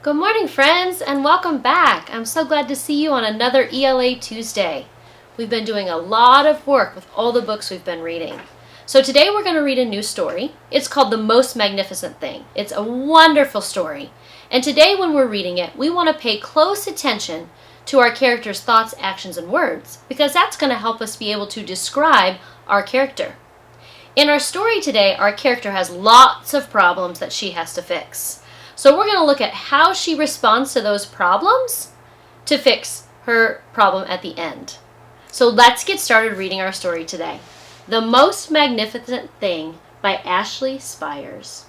Good morning, friends, and welcome back. I'm so glad to see you on another ELA Tuesday. We've been doing a lot of work with all the books we've been reading. So today we're going to read a new story. It's called The Most Magnificent Thing. It's a wonderful story. And today when we're reading it, we want to pay close attention to our character's thoughts, actions, and words, because that's going to help us be able to describe our character. In our story today, our character has lots of problems that she has to fix. So we're going to look at how she responds to those problems to fix her problem at the end. So let's get started reading our story today. The Most Magnificent Thing by Ashley Spires.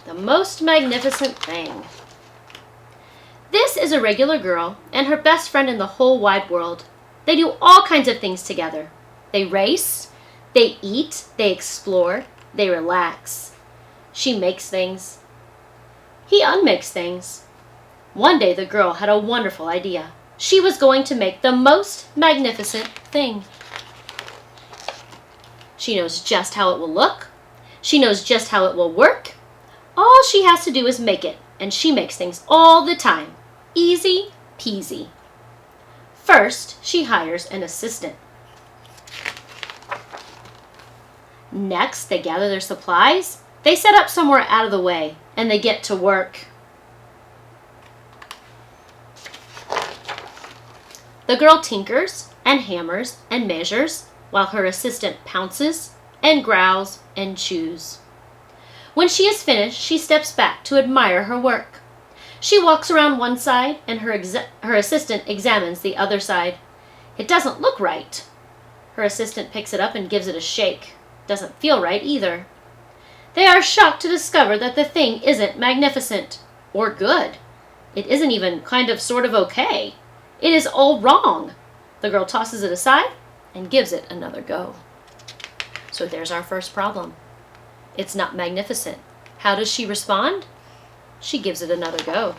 The Most Magnificent Thing. This is a regular girl and her best friend in the whole wide world. They do all kinds of things together. They race. They eat, they explore, they relax. She makes things. He unmakes things. One day the girl had a wonderful idea. She was going to make the most magnificent thing. She knows just how it will look. She knows just how it will work. All she has to do is make it, and she makes things all the time. Easy peasy. First, she hires an assistant. Next, they gather their supplies, they set up somewhere out of the way, and they get to work. The girl tinkers and hammers and measures, while her assistant pounces and growls and chews. When she is finished, she steps back to admire her work. She walks around one side, and her assistant examines the other side. It doesn't look right. Her assistant picks it up and gives it a shake. Doesn't feel right either. They are shocked to discover that the thing isn't magnificent or good. It isn't even kind of sort of okay. It is all wrong. The girl tosses it aside and gives it another go. So there's our first problem. It's not magnificent. How does she respond? She gives it another go.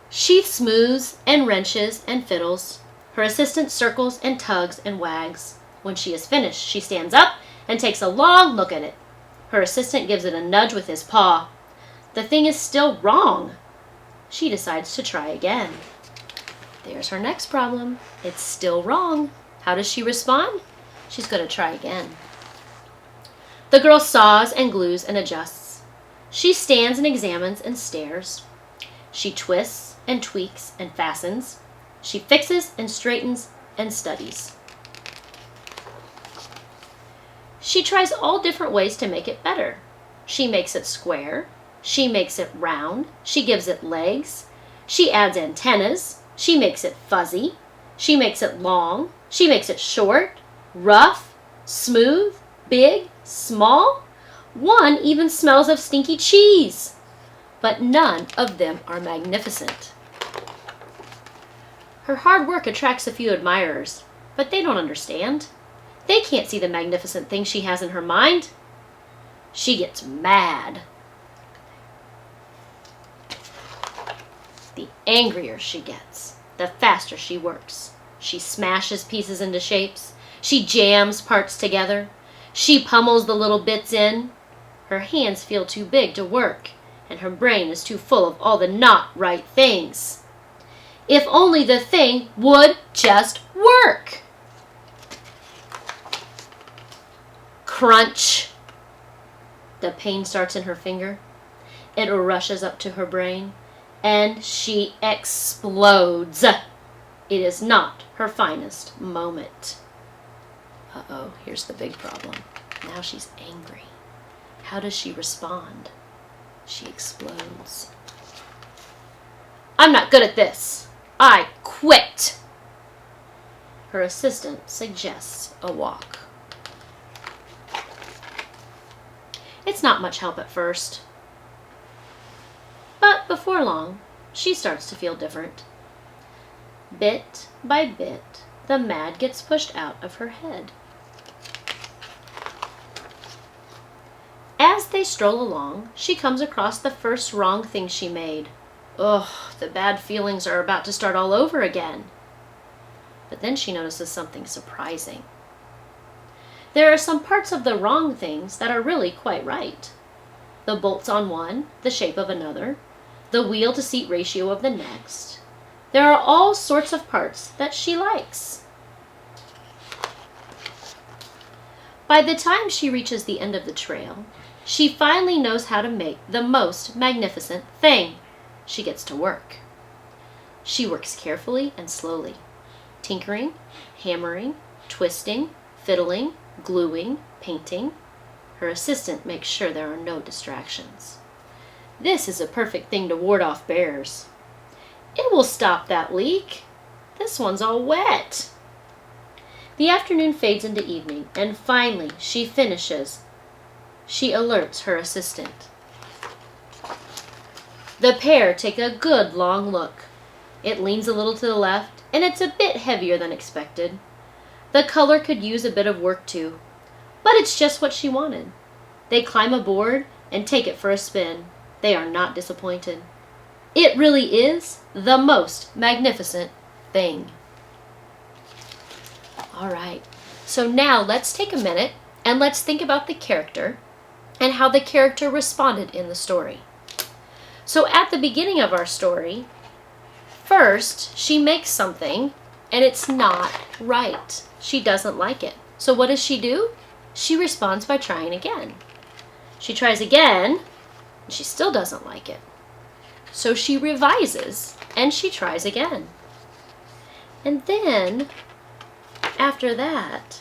She smooths and wrenches and fiddles. Her assistant circles and tugs and wags. When she is finished, she stands up and takes a long look at it. Her assistant gives it a nudge with his paw. The thing is still wrong. She decides to try again. There's her next problem. It's still wrong. How does she respond? She's going to try again. The girl saws and glues and adjusts. She stands and examines and stares. She twists and tweaks and fastens. She fixes and straightens and studies. She tries all different ways to make it better. She makes it square. She makes it round. She gives it legs. She adds antennas. She makes it fuzzy. She makes it long. She makes it short, rough, smooth, big, small. One even smells of stinky cheese. But none of them are magnificent. Her hard work attracts a few admirers, but they don't understand. They can't see the magnificent thing she has in her mind. She gets mad. The angrier she gets, the faster she works. She smashes pieces into shapes. She jams parts together. She pummels the little bits in. Her hands feel too big to work, and her brain is too full of all the not right things. If only the thing would just work. Crunch. The pain starts in her finger. It rushes up to her brain, and she explodes. It is not her finest moment. Uh-oh, here's the big problem. Now she's angry. How does she respond? She explodes. I'm not good at this. I quit. Her assistant suggests a walk. It's not much help at first. But before long, she starts to feel different. Bit by bit, the mad gets pushed out of her head. As they stroll along, she comes across the first wrong thing she made. Ugh, the bad feelings are about to start all over again. But then she notices something surprising. there are some parts of the wrong things that are really quite right. The bolts on one, the shape of another, the wheel-to-seat ratio of the next. There are all sorts of parts that she likes. By the time she reaches the end of the trail, she finally knows how to make the most magnificent thing. She gets to work. She works carefully and slowly, tinkering, hammering, twisting, fiddling, gluing, painting. Her assistant makes sure there are no distractions. This is a perfect thing to ward off bears. It will stop that leak. This one's all wet. The afternoon fades into evening, and finally she finishes. She alerts her assistant. The pair take a good long look. It leans a little to the left, and it's a bit heavier than expected. The color could use a bit of work too, but it's just what she wanted. They climb aboard and take it for a spin. They are not disappointed. It really is the most magnificent thing. All right, so now let's take a minute and let's think about the character and how the character responded in the story. So at the beginning of our story, first she makes something and it's not right. She doesn't like it. So what does she do? She responds by trying again. She tries again, and she still doesn't like it. So she revises, and she tries again. And then, after that,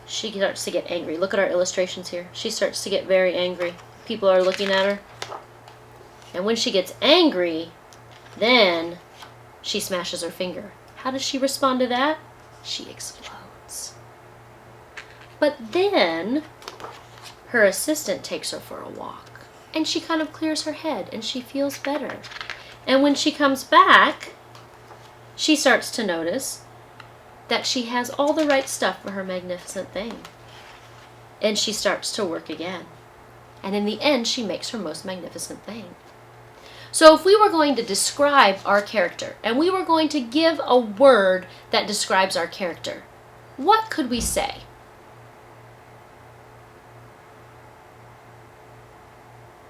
she starts to get angry. Look at our illustrations here. She starts to get very angry. People are looking at her. And when she gets angry, then she smashes her finger. How does she respond to that? She explodes. But then her assistant takes her for a walk, and she kind of clears her head, and she feels better. And when she comes back, she starts to notice that she has all the right stuff for her magnificent thing. And she starts to work again. And in the end, she makes her most magnificent thing. So if we were going to describe our character, and we were going to give a word that describes our character, what could we say?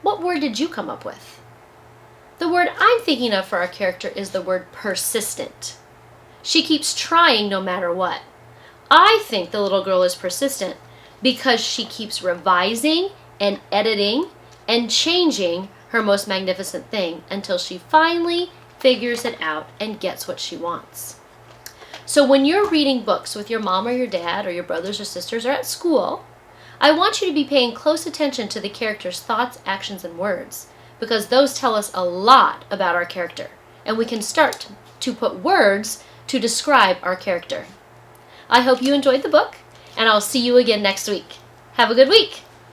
What word did you come up with? The word I'm thinking of for our character is the word persistent. She keeps trying no matter what. I think the little girl is persistent because she keeps revising and editing and changing her most magnificent thing until she finally figures it out and gets what she wants. So when you're reading books with your mom or your dad or your brothers or sisters or at school, I want you to be paying close attention to the character's thoughts, actions, and words, because those tell us a lot about our character, and we can start to put words to describe our character. I hope you enjoyed the book, and I'll see you again next week. Have a good week!